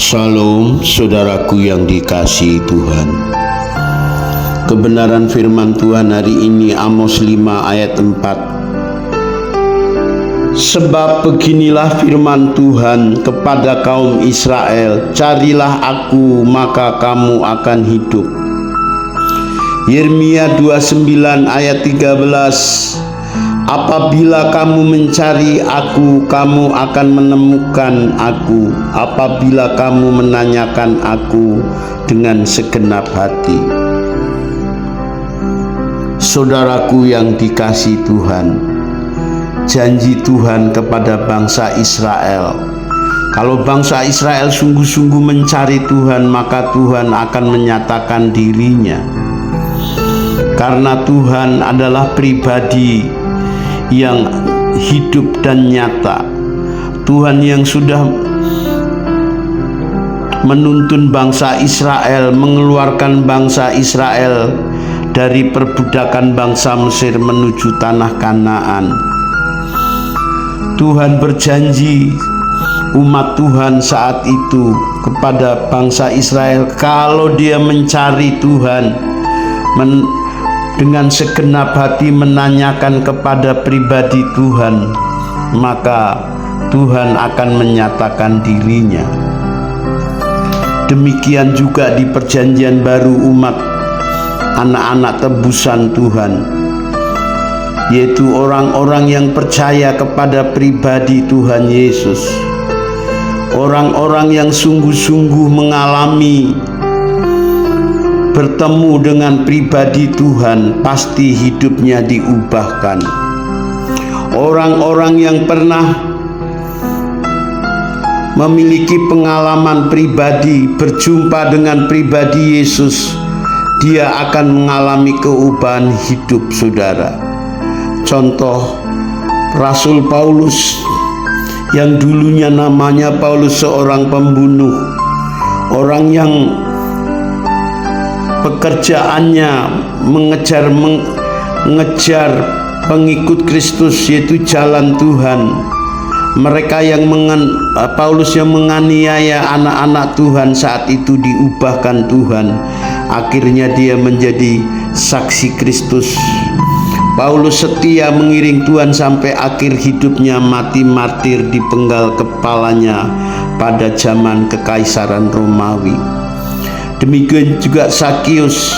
Shalom, saudaraku yang dikasihi Tuhan. Kebenaran firman Tuhan hari ini Amos 5 ayat 4. Sebab beginilah firman Tuhan kepada kaum Israel, carilah aku maka kamu akan hidup. Yeremia 29 ayat 13. Apabila kamu mencari aku, kamu akan menemukan aku. Apabila kamu menanyakan aku dengan segenap hati. Saudaraku yang dikasihi Tuhan, janji Tuhan kepada bangsa Israel, kalau bangsa Israel sungguh-sungguh mencari Tuhan, maka Tuhan akan menyatakan dirinya. Karena Tuhan adalah pribadi yang hidup dan nyata. Tuhan yang sudah menuntun bangsa Israel, mengeluarkan bangsa Israel dari perbudakan bangsa Mesir menuju tanah Kanaan. Tuhan berjanji umat Tuhan saat itu kepada bangsa Israel, kalau dia mencari Tuhan dengan segenap hati, menanyakan kepada pribadi Tuhan, maka Tuhan akan menyatakan dirinya. Demikian juga di perjanjian baru umat anak-anak tebusan Tuhan, yaitu orang-orang yang percaya kepada pribadi Tuhan Yesus. Orang-orang yang sungguh-sungguh mengalami bertemu dengan pribadi Tuhan, pasti hidupnya diubahkan. Orang-orang yang pernah memiliki pengalaman pribadi, berjumpa dengan pribadi Yesus, dia akan mengalami keubahan hidup, saudara. Contoh Rasul Paulus yang dulunya namanya Paulus, seorang pembunuh, orang yang pekerjaannya mengejar pengikut Kristus, yaitu jalan Tuhan. Mereka yang Paulus yang menganiaya anak-anak Tuhan, saat itu diubahkan Tuhan. Akhirnya dia menjadi saksi Kristus. Paulus setia mengiring Tuhan sampai akhir hidupnya, mati martir di penggal kepalanya pada zaman Kekaisaran Romawi. Demikian juga Zakius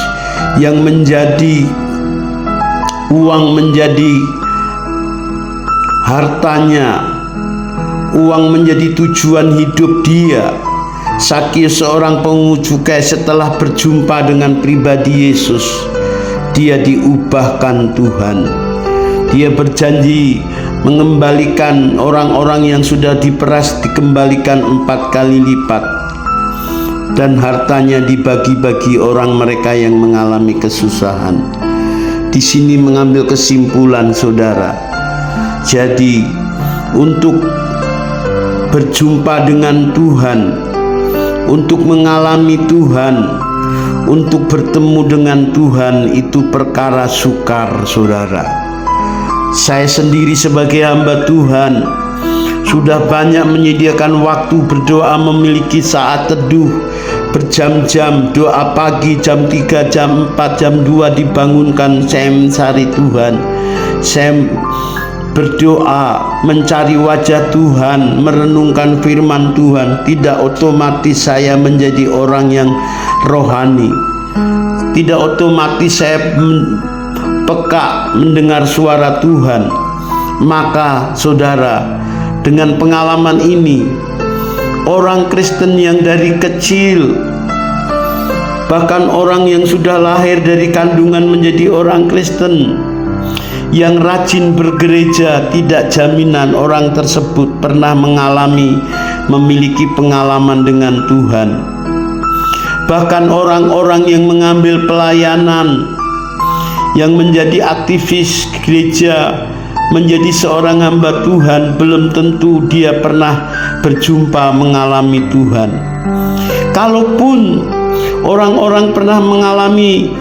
yang menjadi uang menjadi hartanya, uang menjadi tujuan hidup dia. Zakius seorang pengungut cukai, setelah berjumpa dengan pribadi Yesus, dia diubahkan Tuhan. Dia berjanji mengembalikan orang-orang yang sudah diperas, dikembalikan 4 kali lipat, dan hartanya dibagi-bagi orang mereka yang mengalami kesusahan. Di sini mengambil kesimpulan, saudara. Jadi, untuk berjumpa dengan Tuhan, untuk mengalami Tuhan, untuk bertemu dengan Tuhan, itu perkara sukar, saudara. Saya sendiri sebagai hamba Tuhan sudah banyak menyediakan waktu berdoa, memiliki saat teduh berjam-jam, doa pagi jam 3, jam 4, jam 2 dibangunkan, saya mencari Tuhan. Saya berdoa, mencari wajah Tuhan, merenungkan firman Tuhan. Tidak otomatis saya menjadi orang yang rohani. Tidak otomatis saya peka mendengar suara Tuhan. Maka saudara, dengan pengalaman ini, orang Kristen yang dari kecil, bahkan orang yang sudah lahir dari kandungan menjadi orang Kristen, yang rajin bergereja, tidak jaminan orang tersebut pernah memiliki pengalaman dengan Tuhan. Bahkan orang-orang yang mengambil pelayanan, yang menjadi aktivis gereja, menjadi seorang hamba Tuhan, belum tentu dia pernah berjumpa mengalami Tuhan. Kalaupun orang-orang pernah mengalami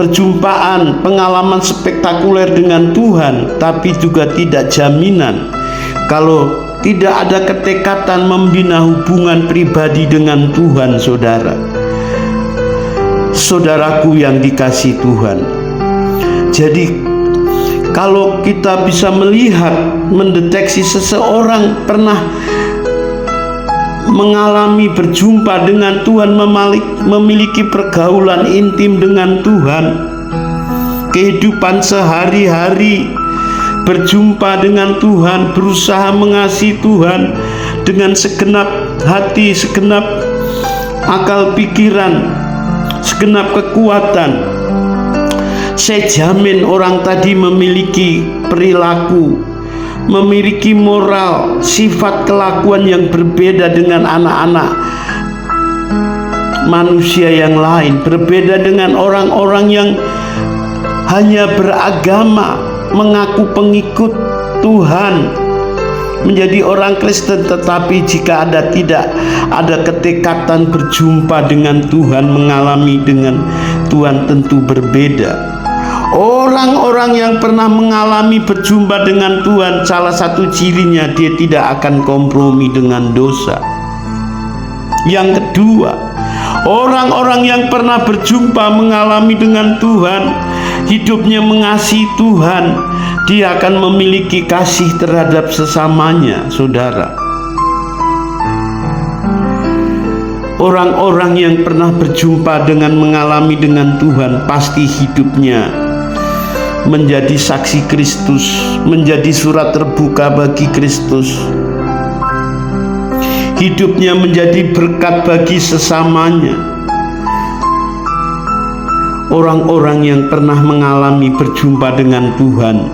perjumpaan, pengalaman spektakuler dengan Tuhan, tapi juga tidak jaminan kalau tidak ada ketekatan membina hubungan pribadi dengan Tuhan, saudara. Saudaraku yang dikasihi Tuhan, jadi kalau kita bisa melihat, mendeteksi seseorang pernah mengalami berjumpa dengan Tuhan, memiliki pergaulan intim dengan Tuhan, kehidupan sehari-hari berjumpa dengan Tuhan, berusaha mengasihi Tuhan dengan segenap hati, segenap akal pikiran, segenap kekuatan, saya jamin orang tadi memiliki perilaku, memiliki moral, sifat kelakuan yang berbeda dengan anak-anak manusia yang lain, berbeda dengan orang-orang yang hanya beragama, mengaku pengikut Tuhan, menjadi orang Kristen, tetapi jika tidak ada ketekatan berjumpa dengan Tuhan, mengalami dengan Tuhan, tentu berbeda. Orang-orang yang pernah mengalami berjumpa dengan Tuhan, salah satu cirinya dia tidak akan kompromi dengan dosa. Yang kedua, orang-orang yang pernah berjumpa mengalami dengan Tuhan, hidupnya mengasihi Tuhan, dia akan memiliki kasih terhadap sesamanya, saudara. Orang-orang yang pernah berjumpa dengan mengalami dengan Tuhan, pasti hidupnya menjadi saksi Kristus, menjadi surat terbuka bagi Kristus. Hidupnya menjadi berkat bagi sesamanya. Orang-orang yang pernah mengalami berjumpa dengan Tuhan,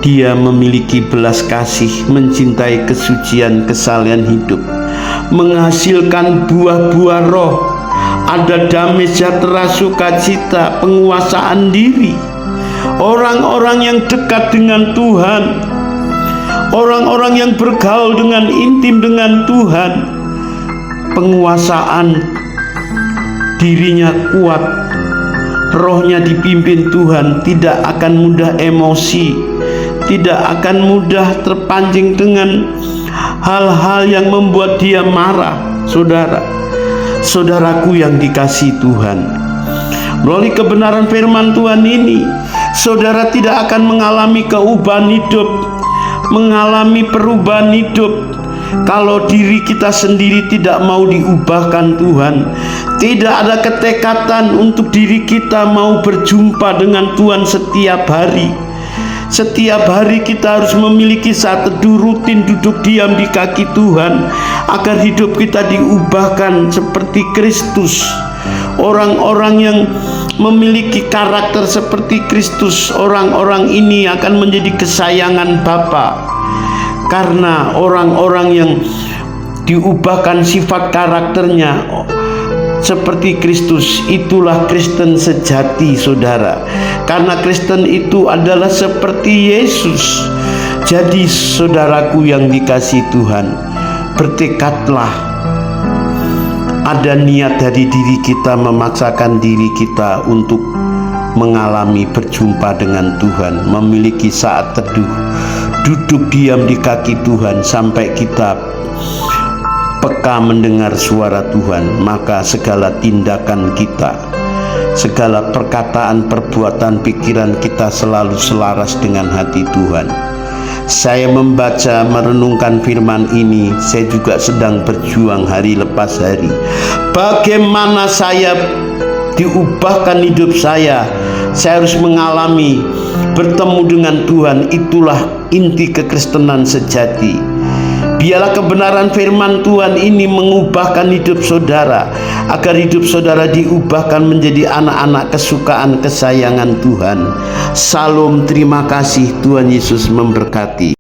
dia memiliki belas kasih, mencintai kesucian, kesalehan hidup, menghasilkan buah-buah roh, ada damai sejahtera, sukacita, penguasaan diri. Orang-orang yang dekat dengan Tuhan, orang-orang yang bergaul dengan intim dengan Tuhan, penguasaan dirinya kuat, rohnya dipimpin Tuhan, tidak akan mudah emosi, tidak akan mudah terpancing dengan hal-hal yang membuat dia marah. Saudaraku yang dikasihi Tuhan, melalui kebenaran firman Tuhan ini, saudara tidak akan mengalami keubahan hidup, mengalami perubahan hidup kalau diri kita sendiri tidak mau diubahkan Tuhan. Tidak ada ketekatan untuk diri kita mau berjumpa dengan Tuhan setiap hari. Setiap hari kita harus memiliki saat teduh rutin, duduk diam di kaki Tuhan, agar hidup kita diubahkan seperti Kristus. Orang-orang yang memiliki karakter seperti Kristus, orang-orang ini akan menjadi kesayangan Bapa, karena orang-orang yang diubahkan sifat karakternya seperti Kristus, itulah Kristen sejati, saudara. Karena Kristen itu adalah seperti Yesus. Jadi saudaraku yang dikasihi Tuhan, bertekadlah, ada niat dari diri kita, memaksakan diri kita untuk mengalami berjumpa dengan Tuhan, memiliki saat teduh, duduk diam di kaki Tuhan sampai kita peka mendengar suara Tuhan. Maka segala tindakan kita, segala perkataan, perbuatan, pikiran kita selalu selaras dengan hati Tuhan. Saya membaca, merenungkan firman ini, saya juga sedang berjuang hari lepas hari. Bagaimana saya diubahkan hidup saya harus mengalami bertemu dengan Tuhan. Itulah inti kekristenan sejati. Biarlah kebenaran firman Tuhan ini mengubahkan hidup saudara, agar hidup saudara diubahkan menjadi anak-anak kesukaan, kesayangan Tuhan. Salam, terima kasih, Tuhan Yesus memberkati.